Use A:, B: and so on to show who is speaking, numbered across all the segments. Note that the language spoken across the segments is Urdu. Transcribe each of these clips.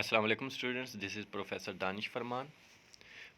A: Assalamu alaikum students, this is Professor Danish Farman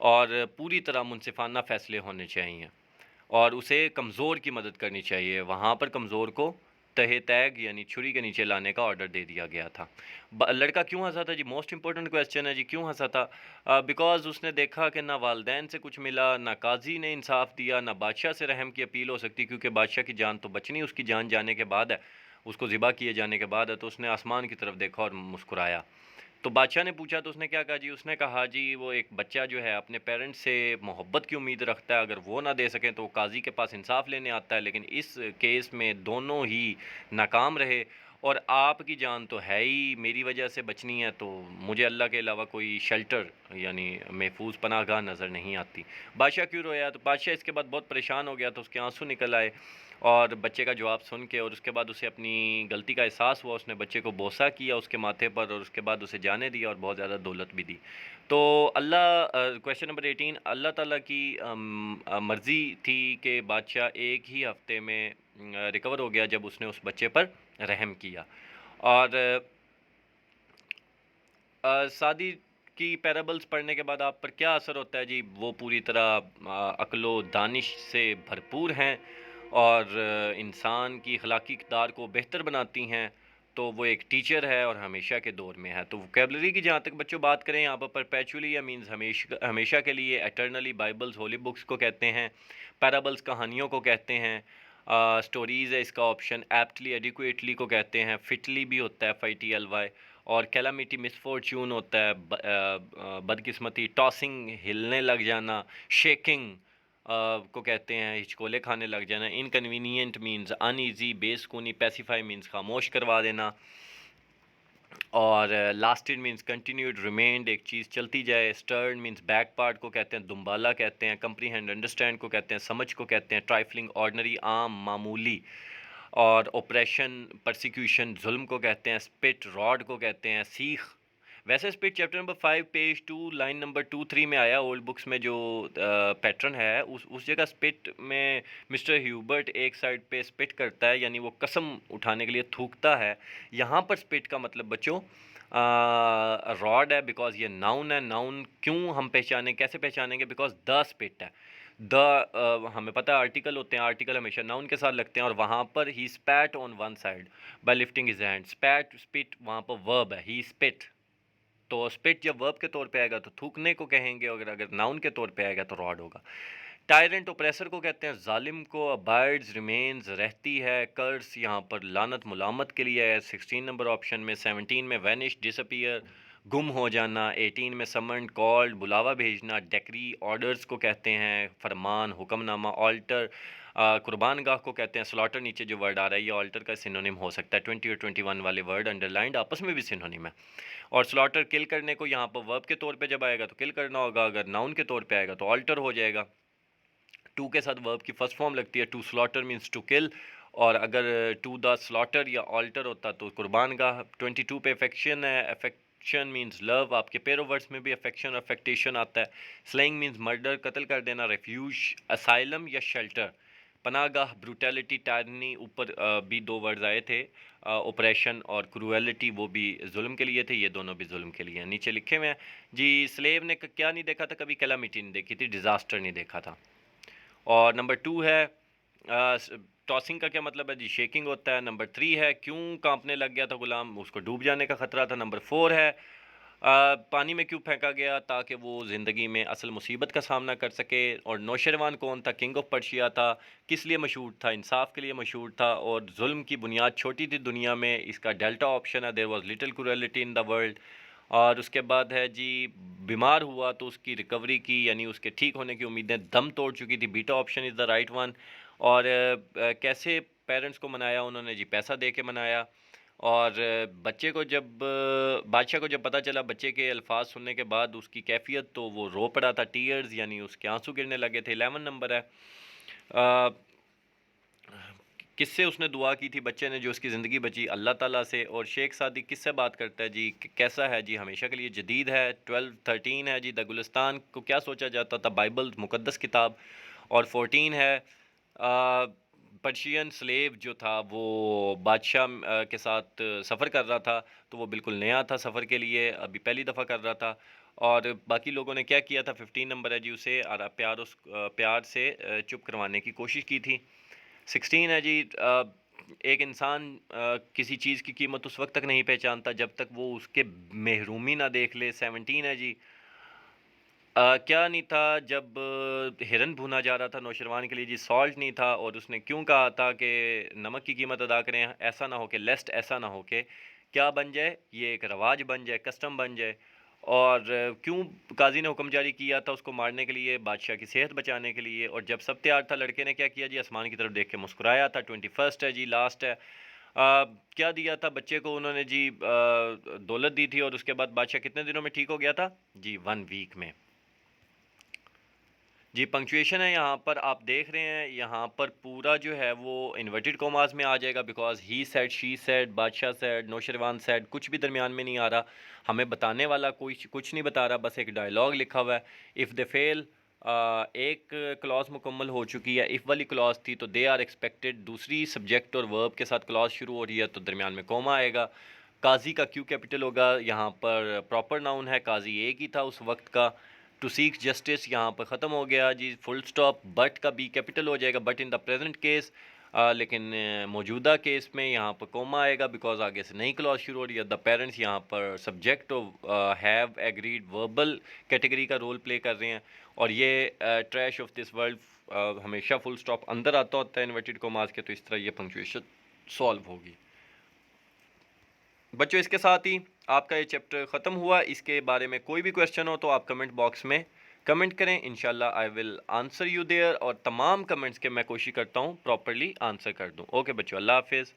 A: اور پوری طرح منصفانہ فیصلے ہونے چاہیے، اور اسے کمزور کی مدد کرنی چاہیے۔ وہاں پر کمزور کو تہے تیگ یعنی چھری کے نیچے لانے کا آرڈر دے دیا گیا تھا۔ لڑکا کیوں ہنسا تھا جی؟ موسٹ امپورٹنٹ کویسچن ہے جی، کیوں ہنسا تھا؟ بیکاز اس نے دیکھا کہ نہ والدین سے کچھ ملا، نہ قاضی نے انصاف دیا، نہ بادشاہ سے رحم کی اپیل ہو سکتی، کیونکہ بادشاہ کی جان تو بچنی اس کی جان جانے کے بعد ہے، اس کو ذبح کیے جانے کے بعد ہے۔ تو اس نے آسمان کی طرف دیکھا اور مسکرایا۔ تو بادشاہ نے پوچھا تو اس نے کیا کہا جی؟ اس نے کہا جی وہ ایک بچہ جو ہے اپنے پیرنٹس سے محبت کی امید رکھتا ہے، اگر وہ نہ دے سکیں تو وہ قاضی کے پاس انصاف لینے آتا ہے، لیکن اس کیس میں دونوں ہی ناکام رہے، اور آپ کی جان تو ہے ہی میری وجہ سے بچنی ہے، تو مجھے اللہ کے علاوہ کوئی شیلٹر یعنی محفوظ پناہ گاہ نظر نہیں آتی۔ بادشاہ کیوں رویا؟ تو بادشاہ اس کے بعد بہت پریشان ہو گیا، تو اس کے آنسو نکل آئے، اور بچے کا جواب سن کے، اور اس کے بعد اسے اپنی غلطی کا احساس ہوا، اس نے بچے کو بوسہ کیا اس کے ماتھے پر، اور اس کے بعد اسے جانے دیا اور بہت زیادہ دولت بھی دی۔ تو کویشچن نمبر 18، اللہ تعالیٰ کی مرضی تھی کہ بادشاہ ایک ہی ہفتے میں ریکور ہو گیا جب اس نے اس بچے پر رحم کیا۔ اور سعدی کی پیرابلز پڑھنے کے بعد آپ پر کیا اثر ہوتا ہے جی؟ وہ پوری طرح عقل و دانش سے بھرپور ہیں، اور انسان کی اخلاقی اقدار کو بہتر بناتی ہیں۔ تو وہ ایک ٹیچر ہے اور ہمیشہ کے دور میں ہے۔ تو ووکیبلری کی جہاں تک بچوں بات کریں، یہاں پر پرپیچولی یا مینز ہمیشہ کے لیے، ایٹرنلی بائبلز ہولی بکس کو کہتے ہیں، پیرابلز کہانیوں کو کہتے ہیں، سٹوریز ہے اس کا آپشن، ایپٹلی ایڈیکویٹلی کو کہتے ہیں، فٹلی بھی ہوتا ہے FITLY، اور کیلامٹی مس فارچون ہوتا ہے بدقسمتی، ٹاسنگ ہلنے لگ جانا، شیکنگ کو کہتے ہیں ہچکولے کھانے لگ جانا، انکنوینئنٹ مینز ان ایزی، بے سکونی، پیسیفائی مینز خاموش کروا دینا، اور لاسٹڈ مینز کنٹینیوڈ، ریمینڈ ایک چیز چلتی جائے، سٹرڈ مینز بیک پارٹ کو کہتے ہیں دمبالا کہتے ہیں، کمپریہینڈ انڈرسٹینڈ کو کہتے ہیں سمجھ کو کہتے ہیں، ٹرائفلنگ آرڈنری عام معمولی، اور اوپریشن پرسیکیوشن ظلم کو کہتے ہیں، اسپٹ راڈ کو کہتے ہیں سیخ۔ ویسے spat chapter number 5 page 2 line number 2-3 میں آیا اولڈ بکس میں، جو پیٹرن ہے اس جگہ اسپٹ میں مسٹر ہیوبرٹ ایک سائڈ پہ اسپٹ کرتا ہے، یعنی وہ قسم اٹھانے کے لیے تھوکتا ہے۔ یہاں پر اسپٹ کا مطلب بچوں راڈ ہے، بیکاز یہ ناؤن ہے۔ ناؤن کیوں ہم پہچانیں، کیسے پہچانیں گے؟ بیکاز دا اسپٹ ہے، ہمیں پتہ ہے آرٹیکل ہوتے ہیں، آرٹیکل ہمیشہ ناؤن کے ساتھ لگتے ہیں، اور وہاں پر ہی spat on one side by lifting his hand, spat وہاں پر ورب ہے، ہی اسپٹ۔ تو اسپٹ جب ورب کے طور پہ آئے گا تو تھوکنے کو کہیں گے، اگر ناؤن کے طور پہ آئے گا تو راڈ ہوگا۔ ٹائرنٹ اوپریسر کو کہتے ہیں ظالم کو، ابائڈز ریمینز رہتی ہے، کرس یہاں پر لعنت ملامت کے لیے ہے 16 نمبر آپشن میں، 17 میں وینش ڈس اپیئر گم ہو جانا، 18 میں سمنڈ کالڈ بلاوا بھیجنا، ڈیکری آرڈرز کو کہتے ہیں فرمان حکم نامہ، آلٹر قربان گاہ کو کہتے ہیں سلاٹر، نیچے جو ورڈ آ رہا ہے یہ آلٹر کا سینونیم ہو سکتا ہے، 20 اور 21 والے ورڈ انڈرلائنڈ آپس میں بھی سینونیم ہے۔ اور سلاٹر کل کرنے کو یہاں پر ورب کے طور پہ جب آئے گا تو کل کرنا ہوگا، اگر ناؤن کے طور پہ آئے گا تو آلٹر ہو جائے گا۔ ٹو کے ساتھ ورب کی فرسٹ فارم لگتی ہے، to slaughter means to kill, اور اگر ٹو دا سلاٹر یا آلٹر ہوتا تو قربان گاہ۔ 22 پہ افیکشن ہے، افیکشن مینز لو، آپ کے پیرو ورڈز میں بھی افیکشن اور افیکٹیشن آتا ہے۔ سلینگ مینز مرڈر، قتل کر دینا، ریفیوج اسائلم یا شیلٹر، پناہ گاہ، بروٹیلٹی ٹائرنی، اوپر بھی دو ورڈز آئے تھے اوپریشن اور کرویلٹی، وہ بھی ظلم کے لیے تھے، یہ دونوں بھی ظلم کے لیے ہیں۔ نیچے لکھے ہوئے ہیں جی، سلیو نے کیا نہیں دیکھا تھا کبھی؟ کیلامٹی نہیں دیکھی تھی، ڈیزاسٹر نہیں دیکھا تھا۔ اور نمبر 2 ہے ٹاسنگ کا کیا مطلب ہے جی؟ شیکنگ ہوتا ہے۔ نمبر 3 ہے کیوں کانپنے لگ گیا تھا غلام؟ اس کو ڈوب جانے کا خطرہ تھا۔ نمبر 4 ہے پانی میں کیوں پھینکا گیا؟ تاکہ وہ زندگی میں اصل مصیبت کا سامنا کر سکے۔ اور نوشیروان کون تھا؟ کنگ آف پرشیا تھا۔ کس لیے مشہور تھا؟ انصاف کے لیے مشہور تھا، اور ظلم کی بنیاد چھوٹی تھی دنیا میں، اس کا ڈیلٹا آپشن ہے، there was little cruelty in the world. اور اس کے بعد ہے جی بیمار ہوا تو اس کی ریکوری کی، یعنی اس کے ٹھیک ہونے کی امیدیں دم توڑ چکی تھی، beta option is the right one. اور کیسے پیرنٹس کو منایا انہوں نے جی؟ پیسہ دے کے منایا۔ اور بچے کو جب بادشاہ کو جب پتہ چلا بچے کے الفاظ سننے کے بعد اس کی کیفیت، تو وہ رو پڑا تھا، ٹیئرز یعنی اس کے آنسو گرنے لگے تھے۔ 11 نمبر ہے کس سے اس نے دعا کی تھی بچے نے جو اس کی زندگی بچی؟ اللہ تعالیٰ سے۔ اور شیخ سعدی کس سے بات کرتا ہے جی؟ کیسا ہے جی؟ ہمیشہ کے لیے جدید ہے۔ 13 ہے جی دا گلستان کو کیا سوچا جاتا تھا؟ بائبل مقدس کتاب۔ اور 14 ہے پرشین سلیو جو تھا وہ بادشاہ کے ساتھ سفر کر رہا تھا، تو وہ بالکل نیا تھا سفر کے لیے، ابھی پہلی دفعہ کر رہا تھا، اور باقی لوگوں نے کیا کیا تھا، 15 نمبر ہے جی، اسے پیار سے چپ کروانے کی کوشش کی تھی۔ 16 ہے جی، ایک انسان کسی چیز کی قیمت اس وقت تک نہیں پہچانتا جب تک وہ اس کے محرومی نہ دیکھ لے۔ 17 ہے جی، کیا نہیں تھا جب ہرن بھونا جا رہا تھا نوشروان کے لیے جی، سالٹ نہیں تھا، اور اس نے کیوں کہا تھا کہ نمک کی قیمت ادا کریں، ایسا نہ ہو کہ لیسٹ، ایسا نہ ہو کہ کیا بن جائے، یہ ایک رواج بن جائے، کسٹم بن جائے۔ اور کیوں قاضی نے حکم جاری کیا تھا اس کو مارنے کے لیے، بادشاہ کی صحت بچانے کے لیے۔ اور جب سب تیار تھا، لڑکے نے کیا کیا جی، آسمان کی طرف دیکھ کے مسکرایا تھا۔ 21 ہے جی، لاسٹ ہے، کیا دیا تھا بچے کو انہوں نے جی، دولت دی تھی، اور اس کے بعد بادشاہ کتنے دنوں میں ٹھیک ہو گیا تھا جی، 1 ویک میں جی۔ پنکچویشن ہے یہاں پر آپ دیکھ رہے ہیں، یہاں پر پورا جو ہے وہ انورٹڈ کوماز میں آ جائے گا، because he said, she said, بادشاہ سیڈ، نوشروان سیڈ، کچھ بھی درمیان میں نہیں آ رہا، ہمیں بتانے والا کوئی کچھ نہیں بتا رہا، بس ایک ڈائلاگ لکھا ہوا ہے۔ اف دے فیل، ایک کلاس مکمل ہو چکی ہے، اف والی کلاس تھی تو دے آر ایکسپیکٹڈ، دوسری سبجیکٹ اور ورب کے ساتھ کلاس شروع ہو رہی ہے تو درمیان میں کوما آئے گا۔ قاضی کا کیو کیپٹل ہوگا، یہاں پر پراپر ناؤن ہے، قاضی ایک ہی تھا اس وقت کا۔ ٹو سیک جسٹس یہاں پر ختم ہو گیا جی، فل سٹاپ۔ بٹ کا بی کیپٹل ہو جائے گا، but in the present case, لیکن موجودہ کیس میں یہاں پر کوما آئے گا، بیکاز آگے سے نئی کلاس شروع ہو رہی ہے۔ دا پیرنٹس یہاں پر subject have agreed verbal category کا رول پلے کر رہے ہیں، اور یہ ٹریش آف دس ورلڈ ہمیشہ فل سٹاپ اندر آتا ہوتا ہے انورٹڈ کوماز کے، تو اس طرح یہ پنکچویشن سالو ہوگی۔ بچوں اس کے ساتھ ہی آپ کا یہ چیپٹر ختم ہوا۔ اس کے بارے میں کوئی بھی کویسچن ہو تو آپ کمنٹ باکس میں کمنٹ کریں، انشاءاللہ آئی ول آنسر یو دیئر، اور تمام کمنٹس کے میں کوشش کرتا ہوں پراپرلی آنسر کر دوں۔ اوکے بچوں، اللہ حافظ۔